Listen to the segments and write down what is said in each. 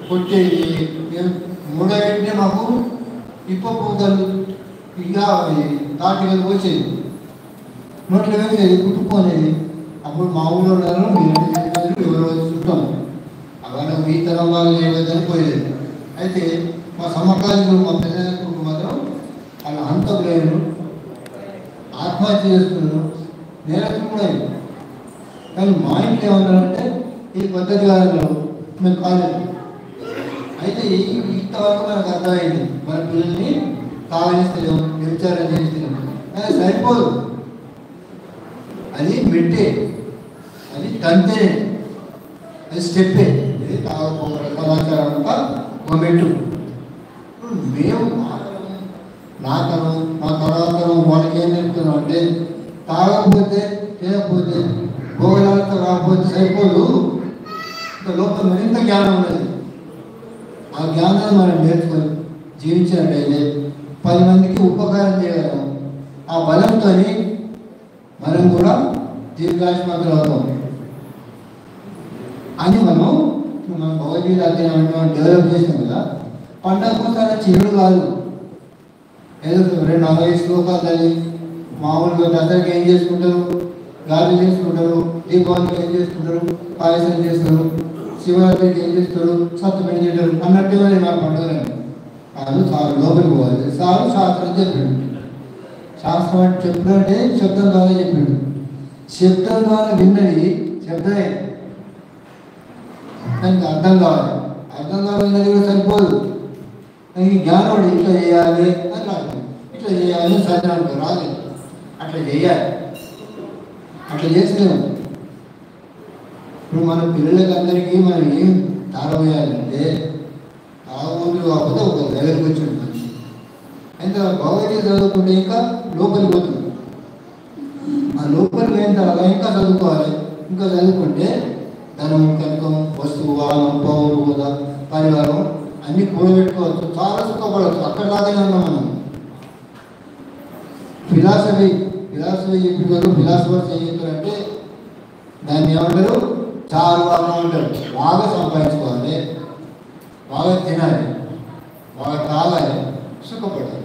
కొట్టేది మూడో వెంటనే మాకు ఇప్ప పూతలు ఇంకా తాటికలు వచ్చేది, నోట్లో వేసేది, కుట్టుకునేది. అప్పుడు మా ఊళ్ళో ఎవరో చుట్టాం అవన్నీ ఈ తరం వాళ్ళు ఏమైందని పోయేది. అయితే మా సమకాలీకులు మా పెద్దలకు మాత్రం వాళ్ళ హంతకులేరు, ఆత్మహత్య చేసుకున్నారు, నేరస్తులు కూడా అయ్యారు. కానీ మా ఇంట్లో ఏమన్నారంటే ఈ పద్ధతి కాదు మేము కాలేదు. అయితే ఇంతవరకు మనకు అర్థమైంది, మన పిల్లల్ని తాగనిస్తలేము, వ్యభిచారం చేస్తలేము. అది సరిపోదు, అది మెట్టే, అది తంతే, అది స్టెప్పే. ఇది సమాచారం అంతా ఒక మెట్టు. మేము నాకను మా తర్వాత వాళ్ళకి ఏం నేర్పుతున్నాం అంటే తాగకపోతే చేయకపోతే భోగనాలతో రాకపోతే సరిపోదు, ఇంకా లోపల మరింత జ్ఞానం ఉన్నది. ఆ జ్ఞానాన్ని మనం నేర్చుకొని జీవించినట్టయితే 10 మందికి ఉపకారం చేయగలం. ఆ బలంతో మనం కూడా దీర్ఘాయుష్మంతులు అవుతాం అని మనం భగవద్గీత అధ్యయనం డెవలప్ చేసాం కదా. పండగ కోసం చిరుడు కాదు, ఏదో 240 శ్లోకాలు చదివి మామూలుగా దసరాకి ఏం చేసుకుంటారు, గాలి చేసుకుంటారు, దీపావళికి ఏం చేసుకుంటారు, పాయసం చేస్తారు, శివరాత్రికి ఏం చేస్తారు, సత్యమేం చేస్తారు అన్నట్టుగా నా పండుగలు కాదు. సార్ లోపలికి పోవాలి. సారు శాస్త్రం చెప్పాడు. శాస్త్రం అంటే చెప్పినట్టే శబ్దం ద్వారా చెప్పాడు. శబ్దం ద్వారా విన్నది శబ్దమే, దానికి అర్థం కావాలి. అర్థం కావాలన్నది కూడా సరిపోదు. ఈ జ్ఞానం ఇట్లా చేయాలి అని రాదు, ఇట్లా చేయాలి అని సత్యానికి రాదు. అట్లా చేయాలి, అట్లా చేస్తలేము. ఇప్పుడు మన పిల్లలకి అందరికీ మనం ఏం తాగబోయాలంటే తాగుబోతులు కాకపోతే ఒక దగ్గరికి వచ్చాడు మనిషి. అయితే భగవద్గీత చదువుకుంటే ఇంకా లోపలికి పోతుంది. ఆ లోపలికి పోయిన తర్వాత ఇంకా చదువుకోవాలి. ఇంకా చదువుకుంటే ధనం, కనకం, వస్తువు, వాహనం, పౌరు, హోదా, పరివారం అన్నీ కూడబెట్టుకోవచ్చు, చాలా సుఖపడవచ్చు. అక్కడలాగానే ఉన్నాం మనం. ఫిలాసఫీ చెప్పారు. ఫిలాసఫర్స్ ఏం చెప్తారంటే దాన్ని ఏమంటారు, చారువాకం అంటారు. బాగా సంపాదించుకోవాలి, బాగా తినాలి, బాగా తాగాలి, సుఖపడాలి.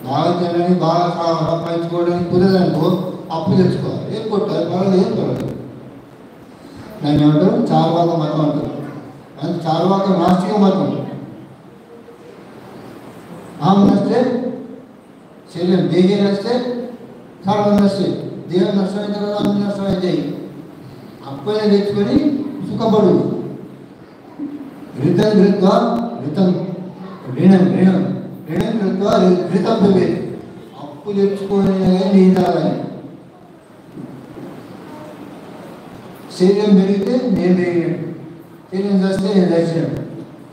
బాగా తినాలని బాగా సంపాదించుకోవడానికి కుదరదనుకో అప్పు తెచ్చుకోవాలి, ఏం కొట్టాలి, బాగా ఏం పడదు. దాన్ని ఏమంటారు, చారువాక మతం అంటారు. అది చారువాక నాస్తిక మతం. ఆమె నస్తే శరీరం, దేహే నస్తే సర్వం నస్తే, దేహం నష్టమైన తర్వాత అన్ని నష్టమైతాయి. అప్పుడే తెచ్చుకొని సుఖపడు. ఋతం ఘృత్వా ఋతం ऋणం ऋणం ऋणం ఘృత్వా ఘృతం పిబేత్. అప్పు తెచ్చుకొని నీ తాగాలి. శరీరం పెరిగితే నేను పెరిగినట్టు, శరీరం చస్తే నేను చచ్చినట్టు.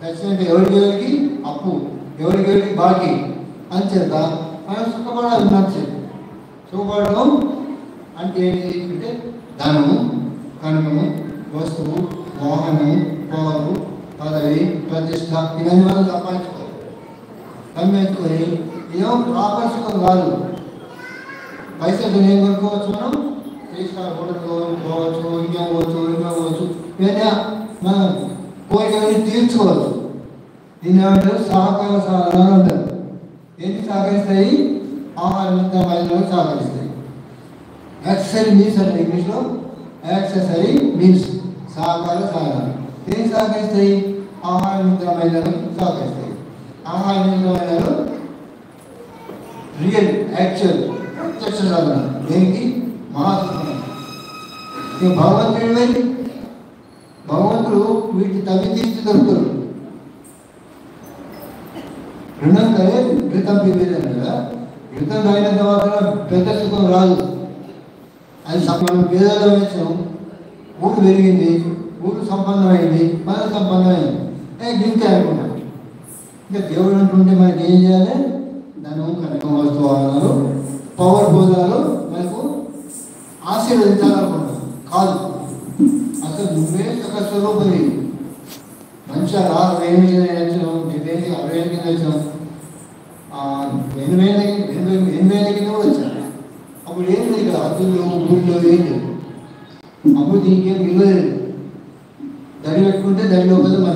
చచ్చినట్టు ఎవరికి అప్పు, ఎవరికి బాకీ. అంచేత మనం సుఖపడాలి. నచ్చేది సుఖపడడం అంటే ఏంటి అంటే ధనము, కనకము, వస్తువు, వాహనము, పవరు, పదవి, ప్రతిష్ట ఇవన్నీ మనం సంపాదించుకోవాలి. సంపాదించుకొని ఏమో ప్రాపర్ సుఖం కాదు. పైసలు ఏం కొనుక్కోవచ్చు, మనం 3 స్టార్ హోటల్ పోవచ్చు, ఇంకా పోవచ్చు. ఇవన్నీ మనం కోరికలన్నీ తీర్చుకోవచ్చు. దీన్ని ఏమంటారు, సహకార సాధనాలు అంటారు. ఏంటి సహకరిస్తాయి? ఆహారం, మైదానాలు సహకరిస్తాయి. యాక్సెసరీ మీన్స్ అంటే ఇంగ్లీష్లో యాక్సెసరీ మీన్స్ సహకార సాధనాలు. ఏం సహకరిస్తాయి? ఆహార నిద్ర మైదానాలు సహకరిస్తాయి. ఆహార నిద్ర మైదానాలు రియల్ యాక్చువల్ ప్రత్యక్ష సాధన. దేనికి? మహాత్మ. ఇక భగవంతుడు భగవంతుడు వీటిని తవ్వి తీర్చి దొరుకుతారు. రుణం కదే ఘృతం పిబేత్ కదా. ఘృతం తాగిన తర్వాత పెద్ద సుఖం రాదు. అది మనం పేదలో వేసాం, ఊరు పెరిగింది, ఊరు సంపన్నమైంది, మన సంపన్నమైంది, గింతే అనుకున్నాం. ఇంకా దేవుడు అంటుంటే మనకి ఏం చేయాలి? ధనం, కనకం, వస్తువాహనాలు, పవర్ భోజనాలు మనకు ఆశీర్వదించాలనుకున్నాం. కాదు, అసలు నువ్వే ఒక స్వరూపది. మంచిగా 60,000 కింద వచ్చినాం, 60,000 కింద వచ్చినాం, 8,000 కింద కూడా వచ్చాను. అప్పుడు ఏం లేదు, అద్దులు గుళ్ళు ఏం లేదు. అప్పుడు దీనికి ఏం విలువ లేదు. దడి పెట్టుకుంటే దడి లోపల మన